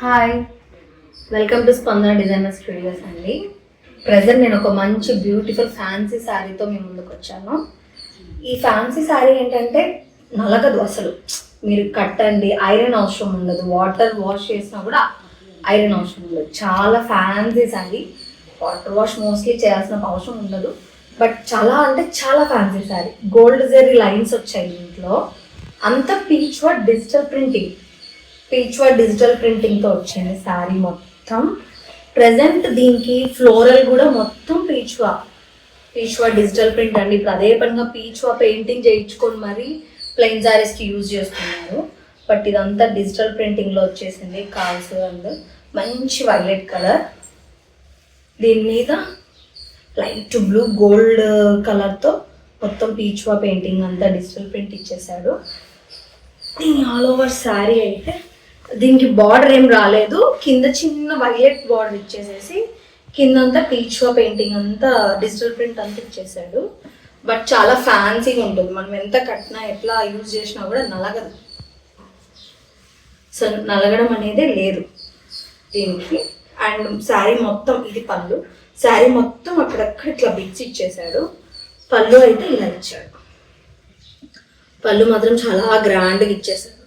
Hi, welcome to స్పందన designer studios అండి. Present నేను ఒక మంచి బ్యూటిఫుల్ ఫ్యాన్సీ శారీతో మీ ముందుకు వచ్చాను. ఈ ఫ్యాన్సీ శారీ ఏంటంటే నలగదు అసలు. మీరు కట్టండి, ఐరన్ అవసరం ఉండదు. వాటర్ వాష్ చేసినా కూడా ఐరన్ అవసరం ఉండదు. చాలా fancy sari. Water wash mostly చేయాల్సిన అవసరం ఉండదు. బట్ చాలా అంటే చాలా fancy sari. Gold zari lines వచ్చాయి ఇంట్లో. అంత పీచ్ వర్క్ డిజిటల్ ప్రింటింగ్తో వచ్చింది శారీ మొత్తం. ప్రజెంట్ దీనికి ఫ్లోరల్ కూడా మొత్తం పీచ్వా డిజిటల్ ప్రింట్ అండి. ఇప్పుడు అదే పనిగా పీచ్వా పెయింటింగ్ చేయించుకొని మరీ ప్లెయిన్ శారీస్కి యూజ్ చేస్తున్నారు. బట్ ఇదంతా డిజిటల్ ప్రింటింగ్లో వచ్చేసింది. కాల్స్ అండ్ మంచి వైలెట్ కలర్, దీని మీద లైట్ బ్లూ గోల్డ్ కలర్తో మొత్తం పీచ్వా పెయింటింగ్ అంతా డిజిటల్ ప్రింట్ ఇచ్చేసాడు. దీని ఆల్ ఓవర్ శారీ అయితే దీనికి బార్డర్ ఏం రాలేదు. కింద చిన్న వైలెట్ బార్డర్ ఇచ్చేసేసి కిందంతా పీచ్వా పెయింటింగ్ అంతా డిజిటల్ ప్రింట్ అంతా ఇచ్చేసాడు. బట్ చాలా ఫ్యాన్సీగా ఉంటుంది. మనం ఎంత కట్టినా ఎట్లా యూజ్ చేసినా కూడా నలగదు. సో నలగడం అనేదే లేదు దీనికి. అండ్ శారీ మొత్తం ఇది పళ్ళు. శారీ మొత్తం అక్కడక్కడ ఇట్లా బిట్స్ ఇచ్చేసాడు. పళ్ళు అయితే ఇలా ఇచ్చాడు. పళ్ళు మాత్రం చాలా గ్రాండ్గా ఇచ్చేసాడు.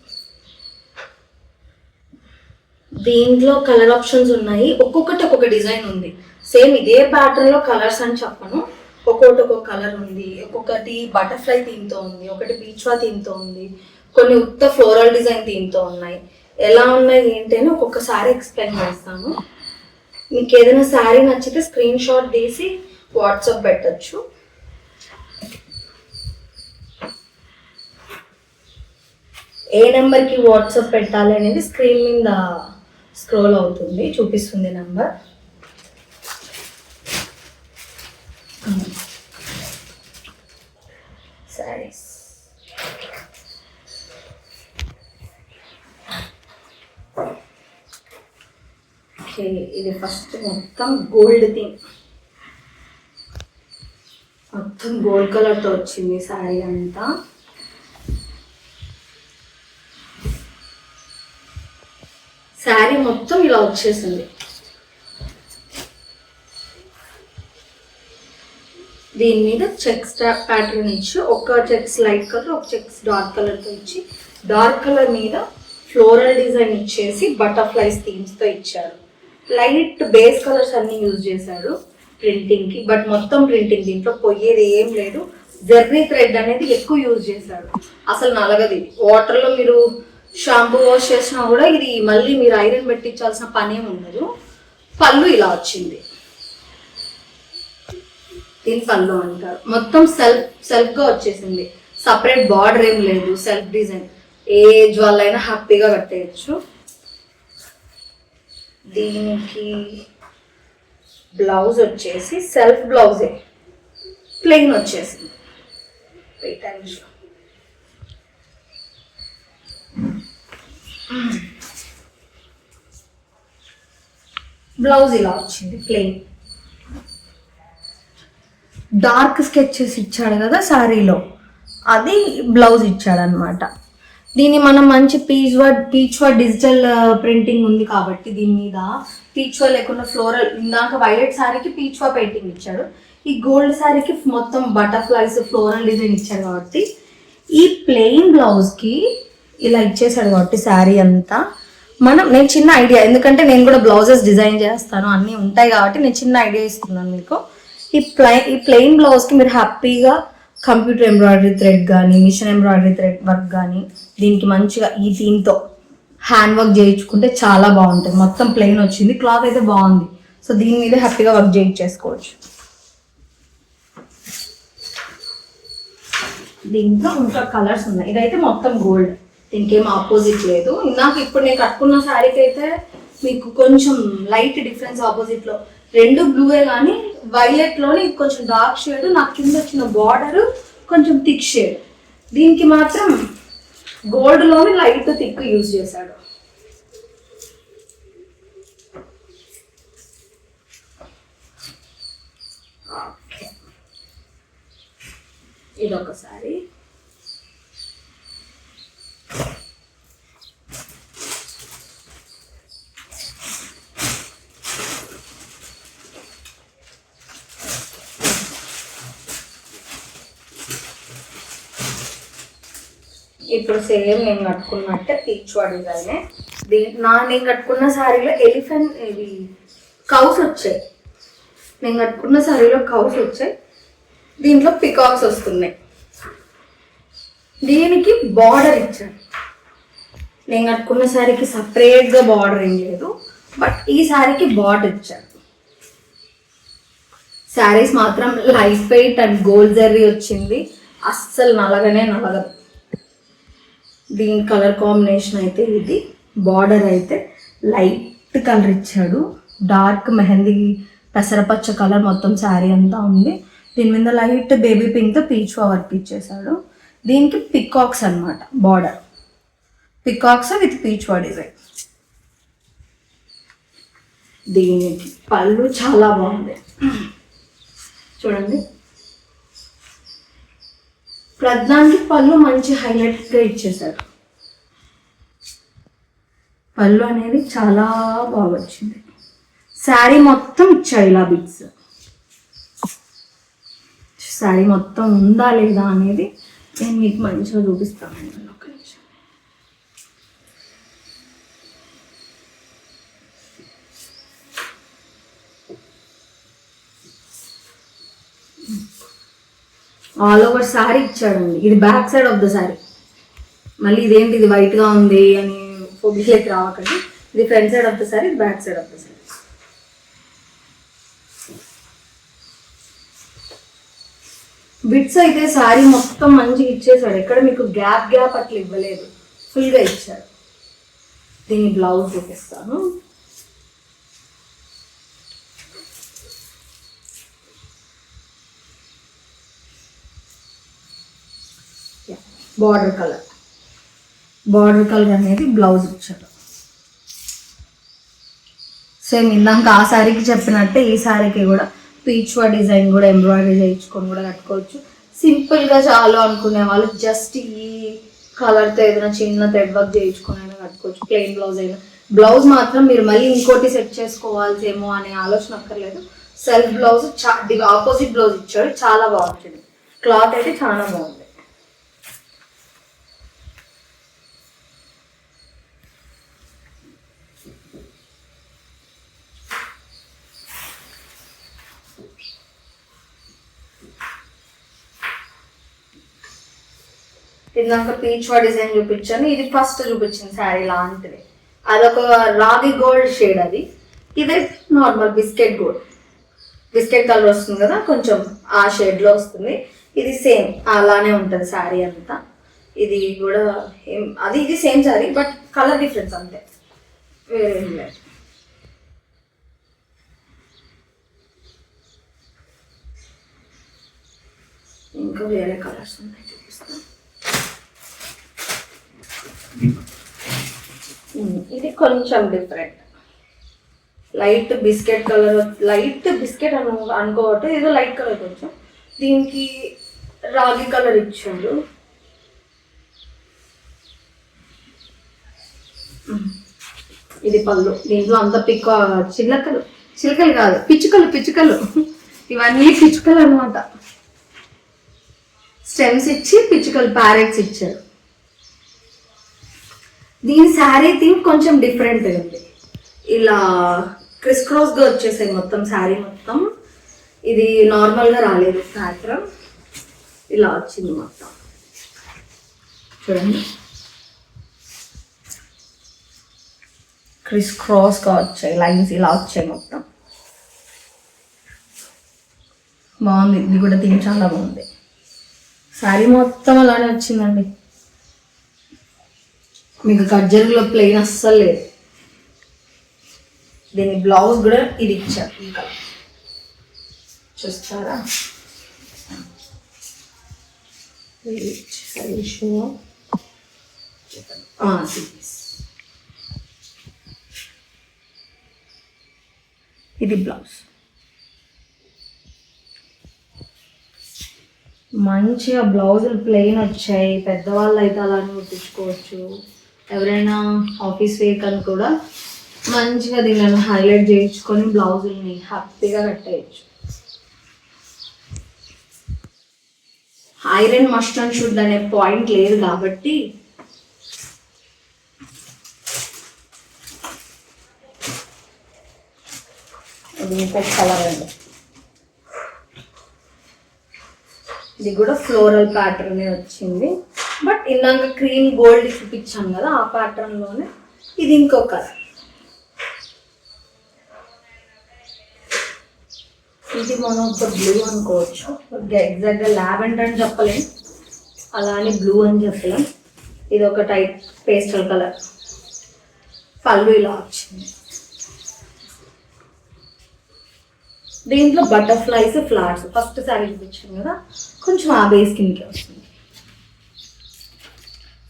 దీంట్లో కలర్ ఆప్షన్స్ ఉన్నాయి. ఒక్కొక్కటి ఒక్కొక్క డిజైన్ ఉంది. సేమ్ ఇదే ప్యాటర్న్లో కలర్స్ అని చెప్పను. ఒక్కొక్కటి ఒక్కొక్క కలర్ ఉంది. ఒక్కొక్కటి బటర్ఫ్లై థీమ్తో ఉంది, ఒకటి పీచ్వా థీమ్తో ఉంది, కొన్ని ఉత్త ఫ్లోరల్ డిజైన్ థీమ్తో ఉన్నాయి. ఎలా ఉన్నాయి ఏంటి అని ఒక్కొక్కసారి ఎక్స్ప్లెయిన్ చేస్తాను. మీకు ఏదైనా శారీ నచ్చితే స్క్రీన్ షాట్ తీసి వాట్సాప్ పెట్టచ్చు. ఏ నెంబర్కి వాట్సాప్ పెట్టాలి అనేది స్క్రీన్ మీద స్క్రోల్ అవుతుంది, చూపిస్తుంది నెంబర్. సారీస్ ఓకే, ఇది ఫస్ట్ మొత్తం గోల్డ్ థీమ్, మొత్తం గోల్డ్ కలర్తో వచ్చింది శారీ అంతా. శారీ మొత్తం ఇలా వచ్చేసింది. దీని మీద చెక్స్ ప్యాటర్న్ ఇచ్చి, ఒక చెక్స్ లైట్ కలర్, ఒక చెక్స్ డార్క్ కలర్తో ఇచ్చి, డార్క్ కలర్ మీద ఫ్లోరల్ డిజైన్ ఇచ్చేసి బటర్ఫ్లైస్ థీమ్స్తో ఇచ్చారు. లైట్ బేస్ కలర్స్ అన్నీ యూజ్ చేశాడు ప్రింటింగ్కి. బట్ మొత్తం ప్రింటింగ్, దీంట్లో పోయేది ఏం లేదు. జెర్రీ థ్రెడ్ అనేది ఎక్కువ యూజ్ చేశాడు. అసలు నలగది. వాటర్లో మీరు షాంపూ వాష్ చేసినా కూడా ఇది మళ్ళీ మీరు ఐరన్ పెట్టించాల్సిన పనేం ఉండదు. పళ్ళు ఇలా వచ్చింది. దీని పళ్ళు అంటారు. మొత్తం సెల్ఫ్గా వచ్చేసింది. సపరేట్ బార్డర్ ఏం లేదు. Self design. ఏ ఏజ్ వాళ్ళైనా హ్యాపీగా కట్టేయచ్చు. దీనికి బ్లౌజ్ వచ్చేసి సెల్ఫ్ బ్లౌజే, ప్లెయిన్ వచ్చేసింది. బ్లౌజ్ ఇలా వచ్చింది ప్లెయిన్. డార్క్ స్కెచెస్ ఇచ్చాడు కదా శారీలో, అది బ్లౌజ్ ఇచ్చాడనమాట. దీన్ని మనం మంచి పీచ్వా డిజిటల్ ప్రింటింగ్ ఉంది కాబట్టి దీని మీద పీచ్వా లేకుండా ఫ్లోరల్, ఇందాక వైలెట్ శారీకి పీచ్వా పెయింటింగ్ ఇచ్చాడు. ఈ గోల్డ్ శారీకి మొత్తం బటర్ఫ్లైస్ ఫ్లోరల్ డిజైన్ ఇచ్చాడు కాబట్టి ఈ ప్లెయిన్ బ్లౌజ్కి ఇలా ఇచ్చేసాడు కాబట్టి శారీ అంతా. నేను చిన్న ఐడియా, ఎందుకంటే నేను కూడా బ్లౌజెస్ డిజైన్ చేస్తాను, అన్నీ ఉంటాయి కాబట్టి నేను చిన్న ఐడియా ఇస్తున్నాను మీకు. ఈ ప్లెయిన్ బ్లౌజ్కి మీరు హ్యాపీగా కంప్యూటర్ ఎంబ్రాయిడరీ థ్రెడ్ కానీ, మిషన్ ఎంబ్రాయిడరీ థ్రెడ్ వర్క్ కానీ, దీనికి మంచిగా ఈ థీమ్తో హ్యాండ్ వర్క్ చేయించుకుంటే చాలా బాగుంటుంది. మొత్తం ప్లెయిన్ వచ్చింది, క్లాత్ అయితే బాగుంది. సో దీని మీద హ్యాపీగా వర్క్ చేయించేసుకోవచ్చు. దీంట్లో ఇంకా కలర్స్ ఉన్నాయి. ఇదైతే మొత్తం గోల్డ్, దీనికి ఏం ఆపోజిట్ లేదు. నాకు ఇప్పుడు నేను కట్టుకున్న శారీకి అయితే మీకు కొంచెం లైట్ డిఫరెన్స్ ఆపోజిట్లో. రెండు బ్లూవే కానీ వైలెట్లోనే ఇది కొంచెం డార్క్ షేడ్, నాకు కింద వచ్చిన బార్డర్ కొంచెం థిక్ షేడ్. దీనికి మాత్రం గోల్డ్లోనే లైట్ థిక్ యూజ్ చేశాడు. ఇదొకసారి ఇప్పుడు సేమ్ నేను కట్టుకున్నట్టే పీచ్వా డిజైనే. నేను కట్టుకున్న శారీలో ఎలిఫెంట్ ఇది కౌస్ వచ్చాయి. నేను కట్టుకున్న శారీలో కౌస్ వచ్చాయి, దీంట్లో పికాక్స్ వస్తున్నాయి. దీనికి బార్డర్ ఇచ్చాను. నేను కట్టుకున్న శారీకి సపరేట్గా బార్డర్ ఏం లేదు, బట్ ఈ శారీకి బార్డర్ ఇచ్చాను. శారీస్ మాత్రం light weight and gold zari వచ్చింది, అస్సలు నలగనే నలగదు. దీని కలర్ కాంబినేషన్ అయితే ఇది. బార్డర్ అయితే లైట్ కలర్ ఇచ్చాడు, డార్క్ మెహందీ పెసరపచ్చ కలర్ మొత్తం శారీ అంతా ఉంది. దీని మీద లైట్ బేబీ పింక్తో పీచ్ వర్క్ ఇచ్చేసాడు. దీనికి పికాక్స్ అనమాట border, peacocks with peach design. దీనికి పళ్ళు చాలా బాగుంది చూడండి. ప్రధానికి పళ్ళు మంచి హైలైట్గా ఇచ్చేసారు. పళ్ళు అనేది చాలా బాగా వచ్చింది. శారీ మొత్తం ఇచ్చాడు ఇలా బిట్స్. శారీ మొత్తం ఉందా లేదా అనేది నేను మీకు మంచిగా చూపిస్తాను. ఒక నిమిషం. ఆల్ ఓవర్ శారీ ఇచ్చాడండి. ఇది back side of the sari. మళ్ళీ ఇదేంటి ఇది వైట్గా ఉంది అని ఫోబియాకి రావకండి. ఇది front side of the sari, ఇది back side of the sari. Bits అయితే శారీ మొత్తం మంచిగా ఇచ్చేసాడు. ఎక్కడ మీకు గ్యాప్ అట్లా ఇవ్వలేదు, ఫుల్గా ఇచ్చాడు. దీన్ని బ్లౌజ్ చూపిస్తాను. బార్డర్ కలర్ అనేది బ్లౌజ్ ఇచ్చాడు. సేమ్ ఇందాక ఆ శారీకి చెప్పినట్టే ఈ శారీకి కూడా పీచ్వా డిజైన్ కూడా ఎంబ్రాయిడరీ చేయించుకొని కూడా కట్టుకోవచ్చు. సింపుల్గా చాలు అనుకునే వాళ్ళు జస్ట్ ఈ కలర్తో ఏదైనా చిన్న థ్రెడ్ వర్క్ చేయించుకొని అయినా కట్టుకోవచ్చు. ప్లెయిన్ బ్లౌజ్ అయినా. బ్లౌజ్ మాత్రం మీరు మళ్ళీ ఇంకోటి సెట్ చేసుకోవాల్సేమో అనే ఆలోచన అక్కర్లేదు. సెల్ఫ్ బ్లౌజ్ ఆపోజిట్ బ్లౌజ్ ఇచ్చాడు, చాలా బాగుంటుంది. క్లాత్ అయితే చాలా బాగుంది. ఇందాక పీచ్వా డిజైన్ చూపించాను, ఇది ఫస్ట్ చూపించింది శారీ లాంటిది. అదొక రాగి గోల్డ్ షేడ్, అది. ఇదే నార్మల్ బిస్కెట్ కలర్ వస్తుంది కదా, కొంచెం ఆ షేడ్లో వస్తుంది. ఇది సేమ్ అలానే ఉంటుంది శారీ అంతా. ఇది కూడా ఇది same sari, but colour difference అంతే, వేరేం లేదు. ఇంకా వేరే కలర్స్ ఉన్నాయి, చూపిస్తాను. ఇది కొంచెం different, light biscuit colour. Light biscuit అనుకోవట్టు, ఏదో లైట్ కలర్ కొంచెం. దీనికి రాగి కలర్ ఇచ్చాడు. ఇది పళ్ళు. దీంట్లో అంత చిలకలు కాదు, పిచ్చుకలు. ఇవన్నీ పిచ్చుకలు అనమాట. స్టెమ్స్ ఇచ్చి పిచ్చుకలు ప్యారెట్స్ ఇచ్చారు. దీని శారీ థీమ్ కొంచెం డిఫరెంట్ ఉంది. ఇలా క్రిస్ క్రాస్గా వచ్చేసాయి మొత్తం శారీ మొత్తం. ఇది నార్మల్గా రాలేదు, ప్యాటర్న్ ఇలా వచ్చింది మొత్తం. చూడండి, క్రిస్ క్రాస్గా వచ్చాయి లైన్స్, ఇలా వచ్చాయి మొత్తం. బాగుంది. ఇది కూడా థీమ్ చాలా బాగుంది. శారీ మొత్తం అలానే వచ్చిందండి. మీకు గజ్జల్లో ప్లెయిన్ అస్సలు లేదు. దీని బ్లౌజ్ కూడా ఇది ఇచ్చారు, ఈ కలర్ చూస్తారా. ఇది బ్లౌజ్. మంచిగా బ్లౌజులు ప్లెయిన్ వచ్చాయి. పెద్దవాళ్ళు అయితే అలానే కుట్టించుకోవచ్చు. ఎవరైనా ఆఫీస్ వేర్ అని కూడా మంచిగా దీనిని హైలైట్ చేయించుకొని బ్లౌజుల్ని హ్యాపీగా కట్టేయచ్చు. ఐరన్ మస్ట్ అండ్ షుడ్ అనే పాయింట్ లేదు కాబట్టి ఇది ఇంకొక కలర్ అండి. ఇది కూడా ఫ్లోరల్ ప్యాటర్న్ వచ్చింది. బట్ ఇందాక క్రీమ్ గోల్డ్ చూపించాను కదా, ఆ ప్యాటర్న్లోనే ఇది ఇంకొక కలర్. ఇది మనం ఒక బ్లూ అనుకోవచ్చు. ఎగ్జాక్ట్గా లావెండర్ అని చెప్పలేం, అలానే బ్లూ అని చెప్పలేం. ఇది ఒక టైప్ పేస్టల్ కలర్. పళ్ళు ఇలా వచ్చింది. దీంట్లో బటర్ఫ్లైస్, ఫ్లవర్స్ ఫస్ట్ శారీ చూపించాను కదా, కొంచెం ఆ బేస్ కిందకి వస్తుంది.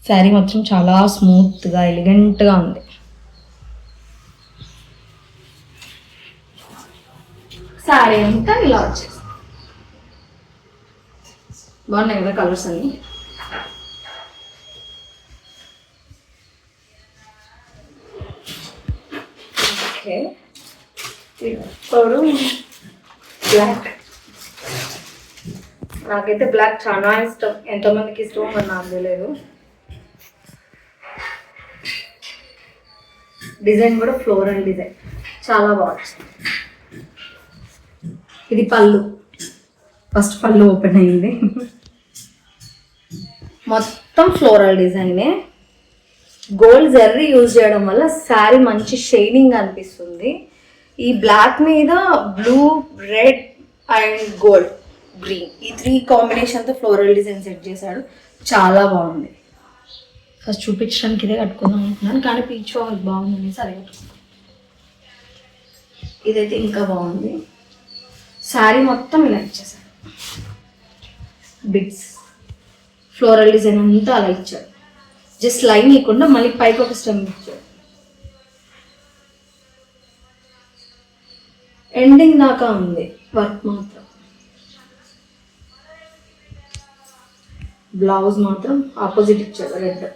శారీ మాత్రం చాలా స్మూత్గా ఎలిగెంట్గా ఉంది. శారీ అంతా ఇలా వచ్చేసి బాగున్నాయి కదా కలర్స్ అన్ని. ఓకే, ఇప్పుడు బ్లాక్. నాకైతే బ్లాక్ చాలా ఇష్టం. ఎంతమందికి ఇష్టమో మరి నాకు తెలియదు. డిజైన్ కూడా ఫ్లోరల్ డిజైన్ చాలా బాగుంది. ఇది పళ్ళు. ఫస్ట్ పళ్ళు ఓపెన్ అయింది. మొత్తం ఫ్లోరల్ డిజైనే. గోల్డ్ జర్రీ యూజ్ చేయడం వల్ల శారీ మంచి షైనింగ్ అనిపిస్తుంది. ఈ బ్లాక్ మీద blue, red and gold, green, ఈ 3 కాంబినేషన్తో ఫ్లోరల్ డిజైన్ సెట్ చేశాడు. చాలా బాగుంది. ఫస్ట్ చూపించడానికి ఇదే కట్టుకుందాం అనుకున్నాను, కానీ పీచ్ బాగుంది. సరే, ఇదైతే ఇంకా బాగుంది. శారీ మొత్తం ఇలా ఇచ్చేసాడు. బిట్స్ ఫ్లోరల్ డిజైన్ అంతా అలా ఇచ్చాడు. జస్ట్ లైన్ ఇవ్వకుండా మళ్ళీ పైకి ఒక స్టెమ్ ఇచ్చాడు. ఎండింగ్ దాకా ఉంది వర్క్ మాత్రం. బ్లౌజ్ మాత్రం ఆపోజిట్ ఇచ్చాడు, రెడ్.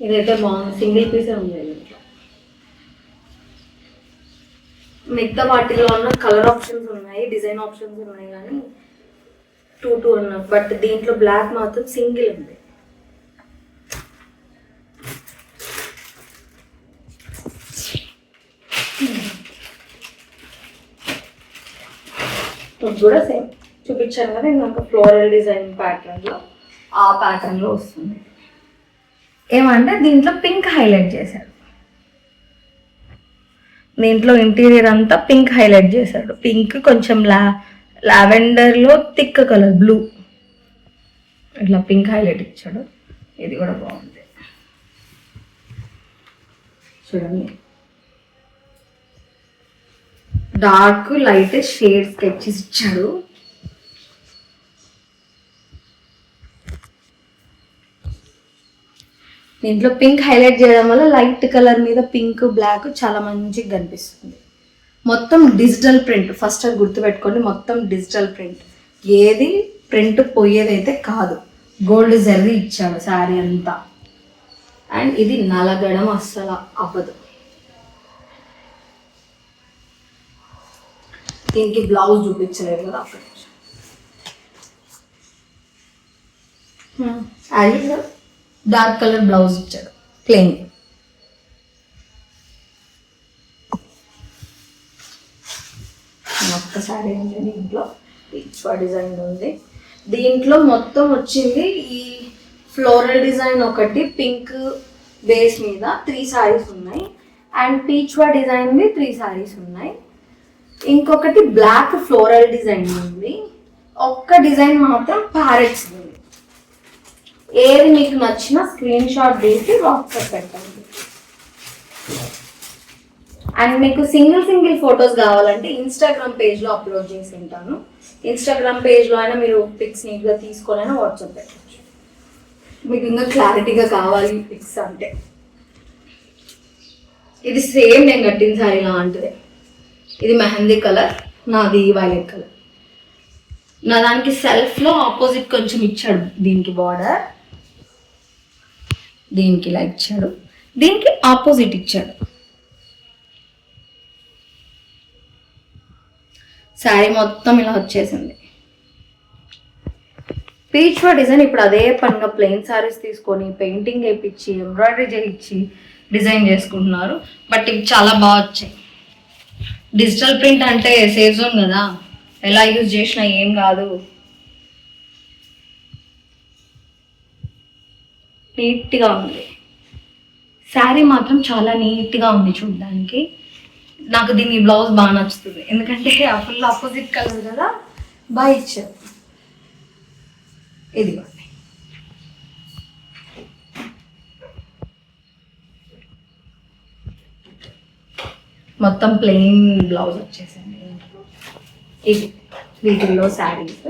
ఇదైతే బాగుంది. సింగిల్ పీసే ఉంది ఇంట్లో. మిగతా వాటిలో ఉన్న కలర్ ఆప్షన్స్ ఉన్నాయి, డిజైన్ ఆప్షన్స్ ఉన్నాయి, కానీ 2 ఉన్నాయి. బట్ దీంట్లో బ్లాక్ మాత్రం సింగిల్ ఉంది. కూడా సేమ్ చూపించాను కదా ఇంకొక ఫ్లోరల్ డిజైన్ ప్యాటర్న్లో, ఆ ప్యాటర్న్లో వస్తుంది. ఏమంటే దీంట్లో పింక్ హైలైట్ చేశాడు. దీంట్లో ఇంటీరియర్ అంతా పింక్ హైలైట్ చేశాడు. పింక్ కొంచెం లావెండర్లో థిక్ కలర్ బ్లూ, ఇట్లా పింక్ హైలైట్ ఇచ్చాడు. ఇది కూడా బాగుంది చూడండి. డార్క్ లైట్ షేడ్ స్కెచెస్ ఇచ్చాడు. దీంట్లో పింక్ హైలైట్ చేయడం వల్ల లైట్ కలర్ మీద పింక్, బ్లాక్ చాలా మంచిగా కనిపిస్తుంది. మొత్తం డిజిటల్ ప్రింట్. ఫస్ట్ అది గుర్తుపెట్టుకోండి, మొత్తం డిజిటల్ ప్రింట్. ఏది ప్రింట్ పోయేదైతే కాదు. గోల్డ్ జర్రీ ఇచ్చాడు శారీ అంతా. అండ్ ఇది నలగడం అస్సలు అవ్వదు. దీనికి బ్లౌజ్ చూపించలేదు కదా అక్కడ. డార్క్ కలర్ బ్లౌజ్ ఇచ్చాడు, ప్లెయిన్. ఒక్కసారి ఏంటి దీంట్లో పీచ్ డిజైన్ ఉంది. దీంట్లో మొత్తం వచ్చింది ఈ ఫ్లోరల్ డిజైన్ ఒకటి, పింక్ బేస్ మీద 3 సారీస్ ఉన్నాయి. అండ్ పీచ్ డిజైన్వి 3 సారీస్ ఉన్నాయి. ఇంకొకటి బ్లాక్ ఫ్లోరల్ డిజైన్ ఉంది. ఒక్క డిజైన్ మాత్రం ప్యారెట్స్ ఉంది. ఏది మీకు నచ్చినా స్క్రీన్ షాట్ తీసి వాట్సాప్ పెట్టండి. అండ్ మీకు సింగిల్ ఫొటోస్ కావాలంటే ఇన్స్టాగ్రామ్ పేజ్లో అప్లోడ్ చేసి ఉంటాను. ఇన్స్టాగ్రామ్ పేజ్లో అయినా మీరు పిక్స్ నీట్గా తీసుకోవాలైనా వాట్సాప్ పెట్టచ్చు. మీకు ఇంకా క్లారిటీగా కావాలి పిక్స్ అంటే. ఇది సేమ్ నేను కట్టిన సారీ లాంటిదే. ఇది మెహందీ కలర్, నాది వైలెట్ కలర్. నా దానికి సెల్ఫ్లో ఆపోజిట్ కొంచెం ఇచ్చాడు. దీనికి బార్డర్, దీనికి ఇలా ఇచ్చాడు, దీనికి ఆపోజిట్ ఇచ్చాడు. శారీ మొత్తం ఇలా వచ్చేసింది. పీచ్ వా డిజైన్ ఇప్పుడు అదే పనిగా ప్లెయిన్ శారీస్ తీసుకొని పెయింటింగ్ వేయించి ఎంబ్రాయిడరీ చేయించి డిజైన్ చేసుకుంటున్నారు. బట్ ఇవి చాలా బాగా వచ్చాయి. డిజిటల్ ప్రింట్ అంటే సేఫ్ జోన్ కదా, ఎలా యూజ్ చేసినా ఏం కాదు. నీట్గా ఉంది శారీ, మాత్రం చాలా నీట్గా ఉంది చూడడానికి. నాకు దీని బ్లౌజ్ బాగా నచ్చుతుంది, ఎందుకంటే ఫుల్ ఆపోజిట్ కలర్ కదా, బాగా ఇచ్చారు. ఇదిగోండి, మొత్తం ప్లెయిన్ బ్లౌజ్ వచ్చేసింది. ఇది వీటిల్లో శారీస్.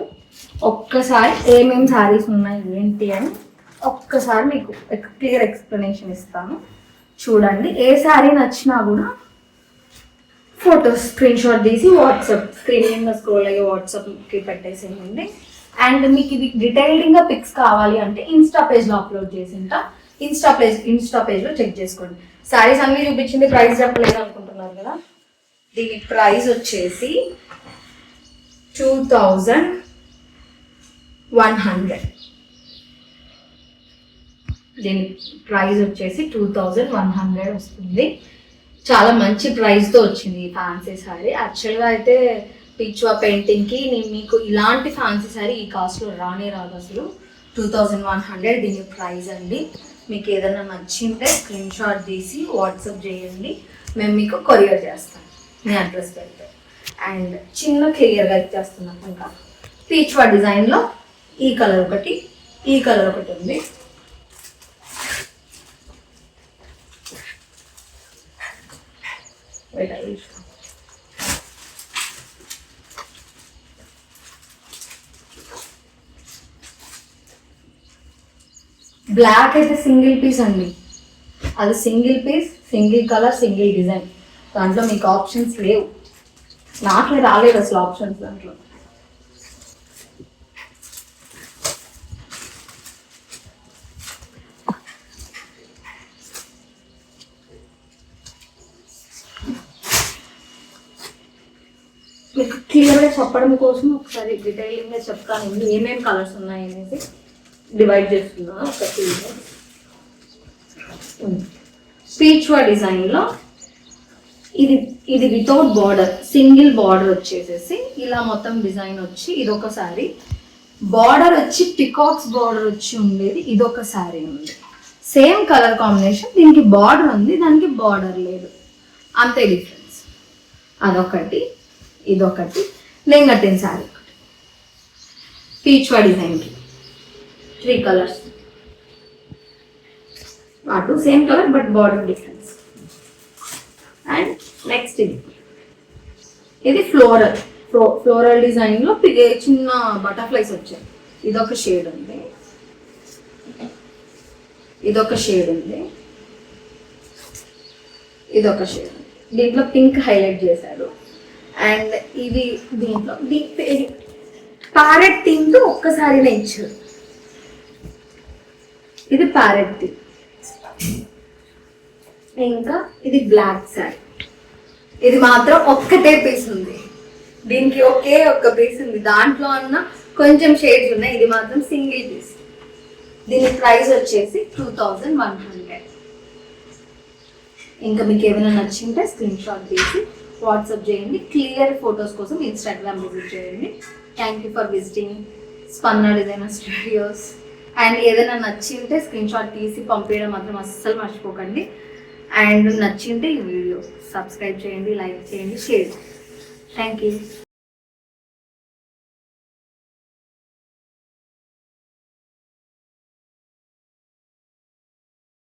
ఒక్కసారి ఏమేమి శారీస్ ఉన్నాయి ఏంటి అని ఒక్కసారి మీకు క్లియర్ ఎక్స్ప్లెనేషన్ ఇస్తాను, చూడండి. ఏ శారీ నచ్చినా కూడా ఫోటోస్ స్క్రీన్ షాట్ తీసి వాట్సాప్ స్క్రీన్ మీద స్క్రోల్ అయ్యే వాట్సాప్కి పెట్టేసేయండి. అండ్ మీకు ఇది డీటెయిల్డ్గా పిక్స్ కావాలి అంటే ఇన్స్టా పేజ్లో అప్లోడ్ చేసి ఉంటా, ఇన్స్టా పేజ్లో చెక్ చేసుకోండి. శారీస్ అన్నీ చూపించింది, ప్రైస్ చెప్పలేదు అనుకుంటున్నారు కదా. దీని ప్రైస్ వచ్చేసి 2100. దీని ప్రైస్ వచ్చేసి 2100 వస్తుంది. చాలా మంచి ప్రైస్తో వచ్చింది ఈ ఫ్యాన్సీ శారీ. యాక్చువల్గా అయితే పిచ్వా పెయింటింగ్కి నేను మీకు ఇలాంటి ఫ్యాన్సీ శారీ ఈ కాస్ట్లో రానే రాదు అసలు. 2100 దీని ప్రైస్ అండి. మీకు ఏదైనా నచ్చింటే స్క్రీన్ షాట్ తీసి వాట్సాప్ చేయండి, మేము మీకు కొరియర్ చేస్తాం మీ అడ్రస్ పెడితే. అండ్ చిన్న క్లియర్గా ఇచ్చేస్తున్నాం. ఇంకా పీచ్వా డిజైన్లో ఈ కలర్ ఒకటి, ఈ కలర్ ఒకటి ఉంది. బ్లాక్ అయితే సింగిల్ పీస్ అండి, అది single piece, single colour, single design. దాంట్లో మీకు ఆప్షన్స్ లేవు, నాకు రాలేదు అసలు ఆప్షన్స్ దాంట్లో. మీకు క్లియర్గా చెప్పడం కోసం ఒకసారి డీటెయిలింగ్గా చెప్తాను ఏమేమి కలర్స్ ఉన్నాయి అనేసి. డివైడ్ చేస్తున్నాను ఒక పీచ్వా డిజైన్లో ఇది వితౌట్ బార్డర్, సింగిల్ బార్డర్ వచ్చేసేసి ఇలా మొత్తం డిజైన్ వచ్చి ఇదొక శారీ. బార్డర్ వచ్చి పికాక్స్ బార్డర్ వచ్చి ఉండేది ఇదొక శారీ ఉంది. సేమ్ కలర్ కాంబినేషన్, దీనికి బార్డర్ ఉంది, దానికి బార్డర్ లేదు, అంతే డిఫరెన్స్. అదొకటి, ఇదొకటి. నేను కట్టిన శారీ ఒకటి పీచ్వా డిజైన్కి 3 కలర్స్, అటు same colour but border difference. And next ఇది ఫ్లోరల్ డిజైన్లో చిన్న బటర్ఫ్లైస్ వచ్చాయి. ఇదొక షేడ్ ఉంది, ఇదొక షేడ్ ఉంది, ఇదొక షేడ్ ఉంది. దీంట్లో పింక్ హైలైట్ చేశారు. అండ్ ఇది దీంట్లో ప్యారెట్ థీమ్తో ఒక్కసారినే ఇచ్చారు. ఇది ప్యారెట్ థీమ్. ఇంకా ఇది బ్లాక్ శారీ, ఇది మాత్రం ఒక్కటే పీస్ ఉంది, దీనికి ఒకే ఒక్క పీస్ ఉంది. దాంట్లో అన్న కొంచెం షేడ్స్ ఉన్నాయి, ఇది మాత్రం సింగిల్ పీస్. దీని ప్రైస్ వచ్చేసి 2100. ఇంకా మీకు ఏమైనా నచ్చింటే స్క్రీన్ షాట్ తీసి వాట్సాప్ చేయండి. క్లియర్ ఫొటోస్ కోసం ఇన్స్టాగ్రామ్ విజిట్ చేయండి. థ్యాంక్ యూ ఫర్ విజిటింగ్ స్పందన డిజైనర్ స్టూడియోస్. అండ్ ఏదైనా నచ్చింటే స్క్రీన్ షాట్ తీసి పంపించడం మాత్రం అస్సలు మర్చిపోకండి. అండ్ నచ్చింటే ఈ వీడియో సబ్స్క్రైబ్ చేయండి, లైక్ చేయండి, షేర్ చేయండి. Thank you.